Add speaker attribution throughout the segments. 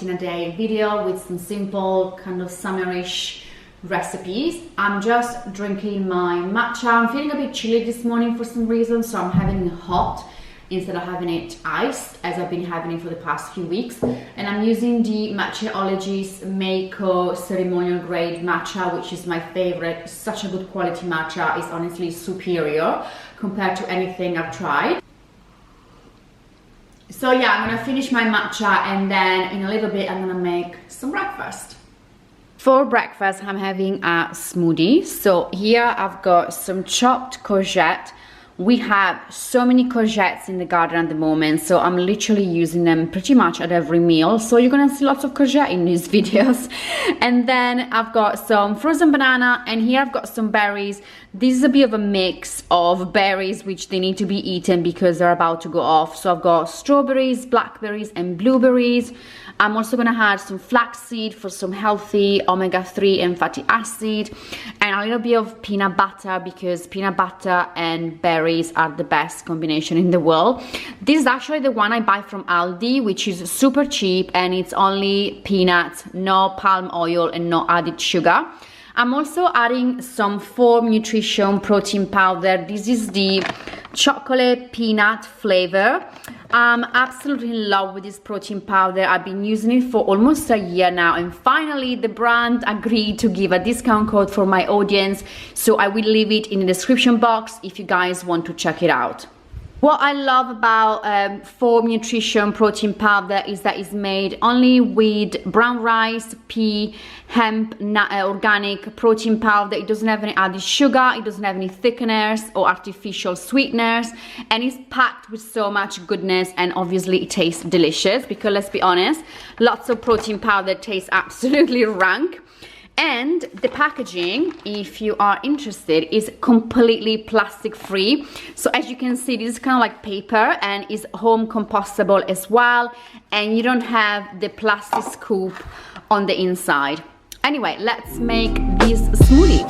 Speaker 1: once in a day video with some simple kind of summerish recipes. I'm just drinking my matcha. I'm feeling a bit chilly this morning for some reason, so I'm having it hot instead of having it iced, as I've been having it for the past few weeks. And I'm using the Matchaologist Meiko ceremonial grade matcha, which is my favorite. Such a good quality matcha. It's honestly superior compared to anything I've tried. So yeah, I'm gonna finish my matcha and then in a little bit I'm gonna make some breakfast. For breakfast, I'm having a smoothie. So here I've got some chopped courgette. We have so many courgettes in the garden at the moment, so I'm literally using them pretty much at every meal. So you're gonna see lots of courgette in these videos. And then I've got some frozen banana, and here I've got some berries. This is a bit of a mix of berries which they need to be eaten because they're about to go off. So I've got strawberries, blackberries, and blueberries. I'm also gonna add some flaxseed for some healthy omega-3 and fatty acid, and a little bit of peanut butter because peanut butter and berries are the best combination in the world. This is actually the one I buy from Aldi, which is super cheap, and it's only peanuts, no palm oil and no added sugar. I'm also adding some Form Nutrition protein powder. This is the chocolate peanut flavor. I'm absolutely in love with this protein powder. I've been using it for almost a year now, and finally the brand agreed to give a discount code for my audience, so I will leave it in the description box if you guys want to check it out. What I love about Form Nutrition protein powder is that it's made only with brown rice, pea, hemp, organic protein powder. It doesn't have any added sugar, it doesn't have any thickeners or artificial sweeteners, and it's packed with so much goodness, and obviously it tastes delicious because let's be honest, lots of protein powder tastes absolutely rank. And the packaging, if you are interested, is completely plastic free. So as you can see, this is kind of like paper and is home compostable as well. And you don't have the plastic scoop on the inside. Anyway, let's make this smoothie.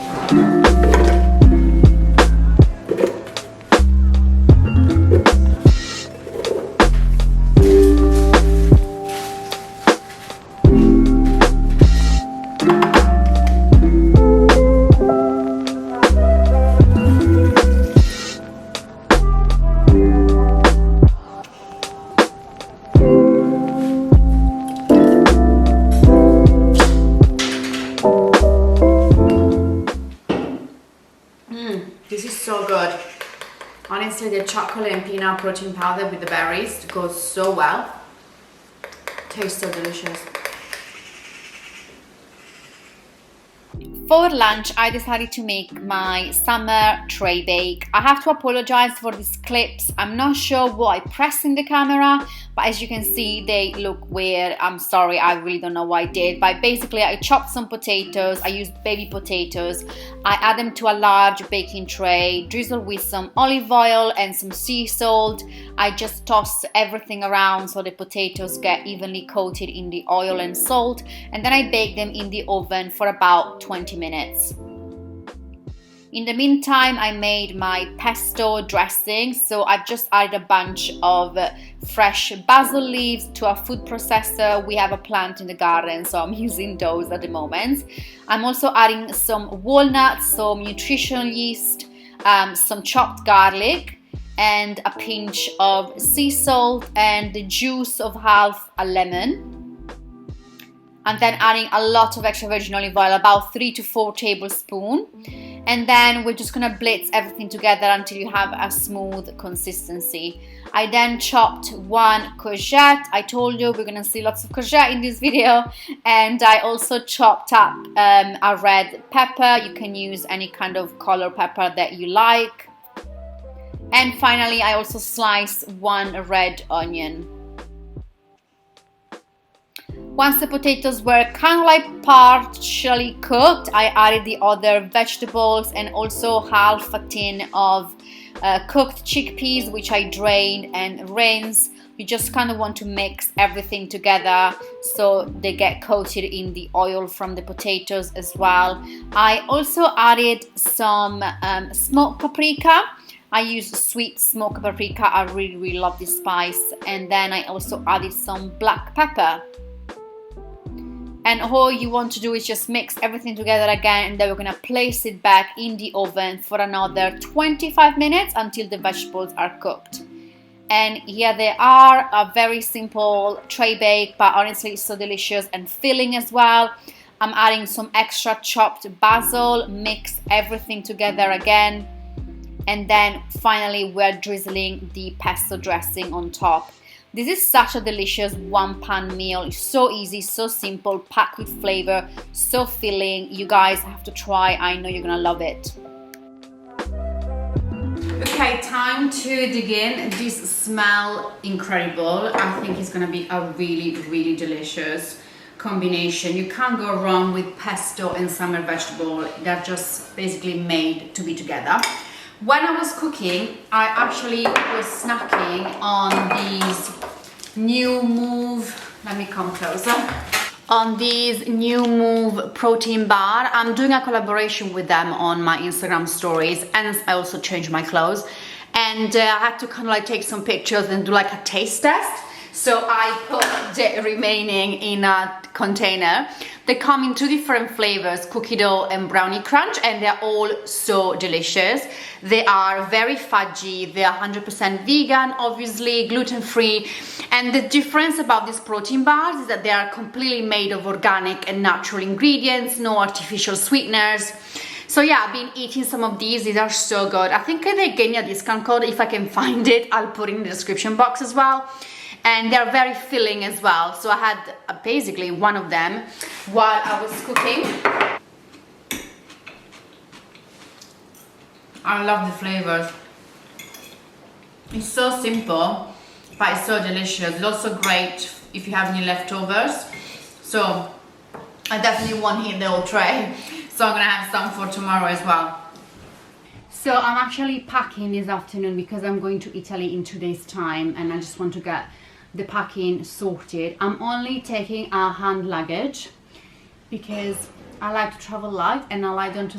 Speaker 1: This is so good. Honestly, the chocolate and peanut protein powder with the berries goes so well. Tastes so delicious. For lunch, I decided to make my summer tray bake. I have to apologize for these clips. I'm not sure what I pressed in the camera, but as you can see, they look weird. I'm sorry, I really don't know what I did. But basically, I chopped some potatoes. I used baby potatoes. I add them to a large baking tray, drizzle with some olive oil and some sea salt. I just toss everything around so the potatoes get evenly coated in the oil and salt, and then I bake them in the oven for about 20 minutes. In the meantime, I made my pesto dressing, so I've just added a bunch of fresh basil leaves to a food processor. We have a plant in the garden, so I'm using those at the moment. I'm also adding some walnuts, some nutritional yeast, some chopped garlic, and a pinch of sea salt and the juice of half a lemon. And then adding a lot of extra virgin olive oil, about 3 to 4 tablespoons. And then we're just gonna blitz everything together until you have a smooth consistency. I then chopped 1 courgette. I told you we're gonna see lots of courgette in this video. And I also chopped up a red pepper. You can use any kind of color pepper that you like. And finally, I also sliced 1 red onion. Once the potatoes were kind of like partially cooked, I added the other vegetables and also half a tin of cooked chickpeas, which I drained and rinsed. You just kind of want to mix everything together so they get coated in the oil from the potatoes as well. I also added some smoked paprika. I use sweet smoked paprika. I really love this spice. And then I also added some black pepper. And all you want to do is just mix everything together again, and then we're gonna place it back in the oven for another 25 minutes until the vegetables are cooked. And here they are, a very simple tray bake, but honestly it's so delicious and filling as well. I'm adding some extra chopped basil, mix everything together again, and then finally we're drizzling the pesto dressing on top. This is such a delicious one-pan meal. It's so easy, so simple, packed with flavor, so filling. You guys have to try. I know you're gonna love it. Okay, time to dig in. These smell incredible. I think it's gonna be a really, really delicious combination. You can't go wrong with pesto and summer vegetable. They're just basically made to be together. When I was cooking, I actually was snacking on these New Move, let me come closer, on these New Move protein bar. I'm doing a collaboration with them on my Instagram stories, and I also changed my clothes, and I had to kind of like take some pictures and do like a taste test. So I put the remaining in a container. They come in 2 different flavors, cookie dough and brownie crunch, and they're all so delicious. They are very fudgy, they're 100% vegan, obviously, gluten-free. And the difference about these protein bars is that they are completely made of organic and natural ingredients, no artificial sweeteners. So yeah, I've been eating some of these are so good. I think they gave me a discount code. If I can find it, I'll put it in the description box as well. And they're very filling as well. So I had basically one of them while I was cooking. I love the flavors. It's so simple, but it's so delicious. It's also great if you have any leftovers. So I definitely won't eat the whole tray. So I'm gonna have some for tomorrow as well. So I'm actually packing this afternoon because I'm going to Italy in 2 days time, and I just want to get the packing sorted. I'm only taking a hand luggage because I like to travel light, and I like not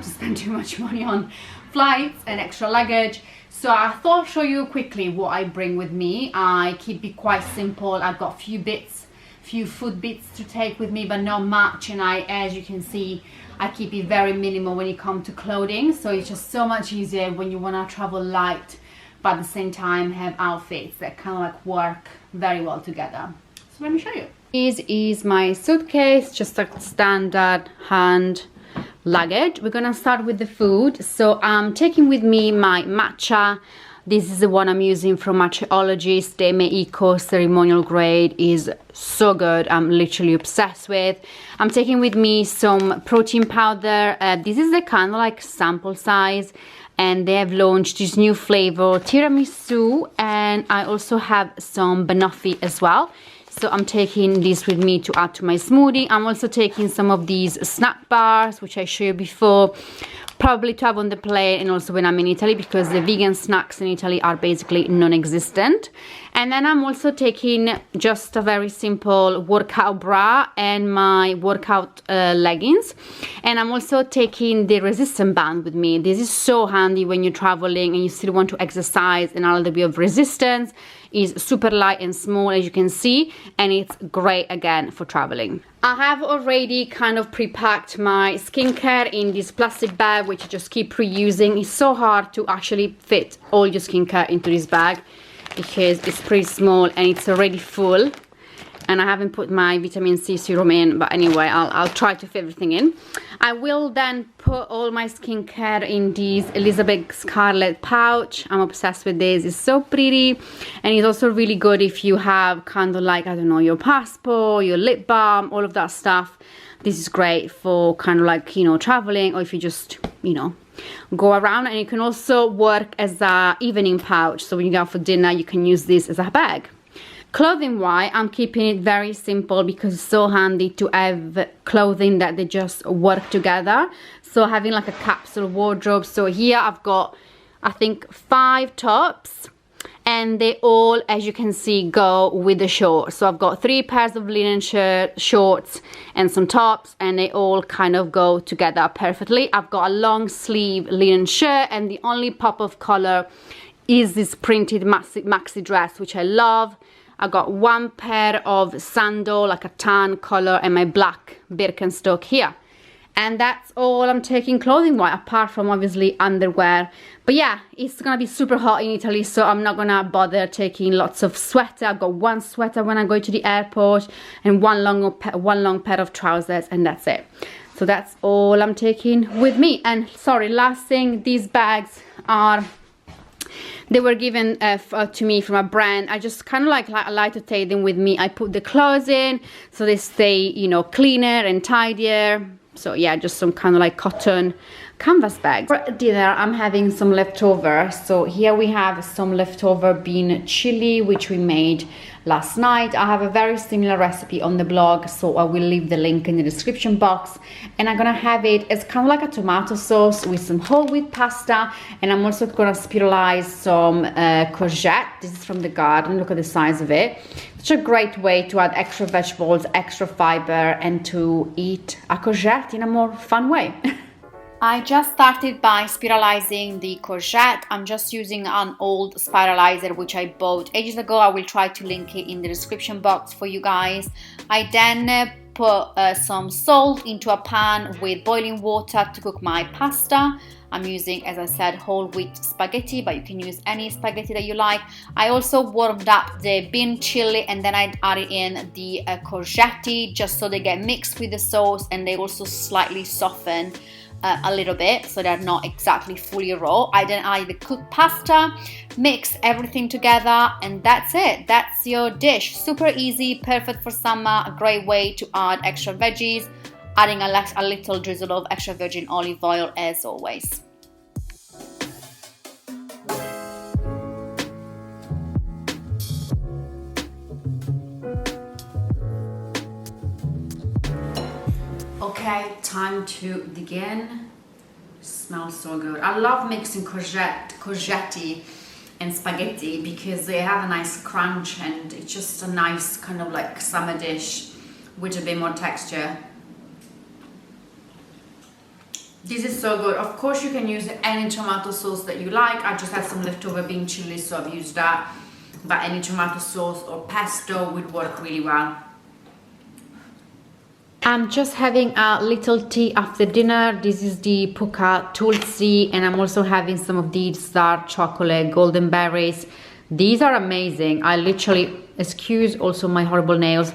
Speaker 1: to spend too much money on flights and extra luggage. So I thought I'll show you quickly what I bring with me. I keep it quite simple. I've got few food bits to take with me, but not much, and as you can see, I keep it very minimal when it comes to clothing. So it's just so much easier when you want to travel light, but at the same time have outfits that kind of like work very well together. So let me show you. This is my suitcase, just a standard hand luggage. We're gonna start with the food. So I'm taking with me my matcha. This is the one I'm using from Matchaologist. The Eco ceremonial grade is so good. I'm literally obsessed with. I'm taking with me some protein powder. This is the kind of like sample size, and they have launched this new flavor tiramisu, and I also have some banoffee as well. So I'm taking this with me to add to my smoothie. I'm also taking some of these snack bars, which I showed you before, probably to have on the plate, and also when I'm in Italy, because the vegan snacks in Italy are basically non-existent. And then I'm also taking just a very simple workout bra and my workout leggings. And I'm also taking the resistance band with me. This is so handy when you're traveling and you still want to exercise and a little bit of resistance. It's super light and small, as you can see, and it's great again for traveling. I have already kind of pre-packed my skincare in this plastic bag, which I just keep reusing. It's so hard to actually fit all your skincare into this bag because it's pretty small and it's already full, and I haven't put my vitamin C serum in, but anyway, I'll try to fit everything in. I will then put all my skincare in this Elizabeth Scarlett pouch. I'm obsessed with this. It's so pretty, and it's also really good if you have kind of like, I don't know, your passport, your lip balm, all of that stuff. This is great for kind of like, you know, traveling, or if you just, you know, go around. And it can also work as a evening pouch, so when you go out for dinner you can use this as a bag. Clothing wise, I'm keeping it very simple because it's so handy to have clothing that they just work together. So having like a capsule wardrobe. So here I've got, I think, 5 tops, and they all, as you can see, go with the shorts. So I've got 3 pairs of linen shorts and some tops, and they all kind of go together perfectly. I've got a long sleeve linen shirt, and the only pop of color is this printed maxi dress, which I love. I got one pair of sandal, like a tan color, and my black Birkenstock here. And that's all I'm taking clothing-wise, apart from obviously underwear. But yeah, it's gonna be super hot in Italy, so I'm not gonna bother taking lots of sweater. I've got one sweater when I go to the airport and one long pair of trousers, and that's it. So that's all I'm taking with me. And sorry, last thing, these bags are, they were given to me from a brand. I just kind of like to take them with me. I put the clothes in so they stay, you know, cleaner and tidier. So yeah, just some kind of like cotton canvas bags. For dinner, I'm having some leftover. So here we have some leftover bean chili, which we made last night. I have a very similar recipe on the blog, so I will leave the link in the description box. And I'm gonna have it as kind of like a tomato sauce with some whole wheat pasta. And I'm also gonna spiralize some courgette. This is from the garden, look at the size of it. Such a great way to add extra vegetables, extra fiber, and to eat a courgette in a more fun way. I just started by spiralizing the courgette. I'm just using an old spiralizer which I bought ages ago. I will try to link it in the description box for you guys. I then put some salt into a pan with boiling water to cook my pasta. I'm using, as I said, whole wheat spaghetti, but you can use any spaghetti that you like. I also warmed up the bean chili, and then I added in the courgette just so they get mixed with the sauce, and they also slightly soften a little bit, so they're not exactly fully raw. I then add the cooked pasta, mix everything together, and that's it. That's your dish. Super easy, perfect for summer, a great way to add extra veggies, adding a little drizzle of extra virgin olive oil as always. Okay, time to dig in. Smells so good. I love mixing courgette and spaghetti because they have a nice crunch, and it's just a nice kind of like summer dish with a bit more texture. This is so good. Of course you can use any tomato sauce that you like. I just had some leftover bean chili, so I've used that. But any tomato sauce or pesto would work really well. I'm just having a little tea after dinner. This is the Puka Tulsi, and I'm also having some of these dark chocolate golden berries. These are amazing. I literally, excuse also my horrible nails,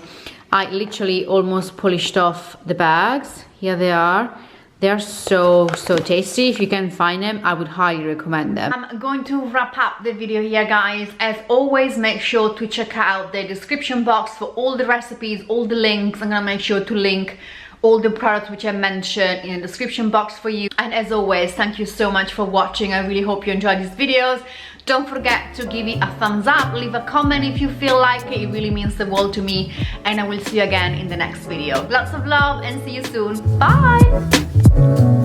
Speaker 1: I literally almost polished off the bags. Here they are. They're so tasty. If you can find them, I would highly recommend them. I'm going to wrap up the video here, guys. As always, make sure to check out the description box for all the recipes, all the links. I'm gonna make sure to link all the products which I mentioned in the description box for you. And as always, thank you so much for watching. I really hope you enjoyed these videos. Don't forget to give it a thumbs up, leave a comment if you feel like it. It really means the world to me. And I will see you again in the next video. Lots of love and see you soon. Bye!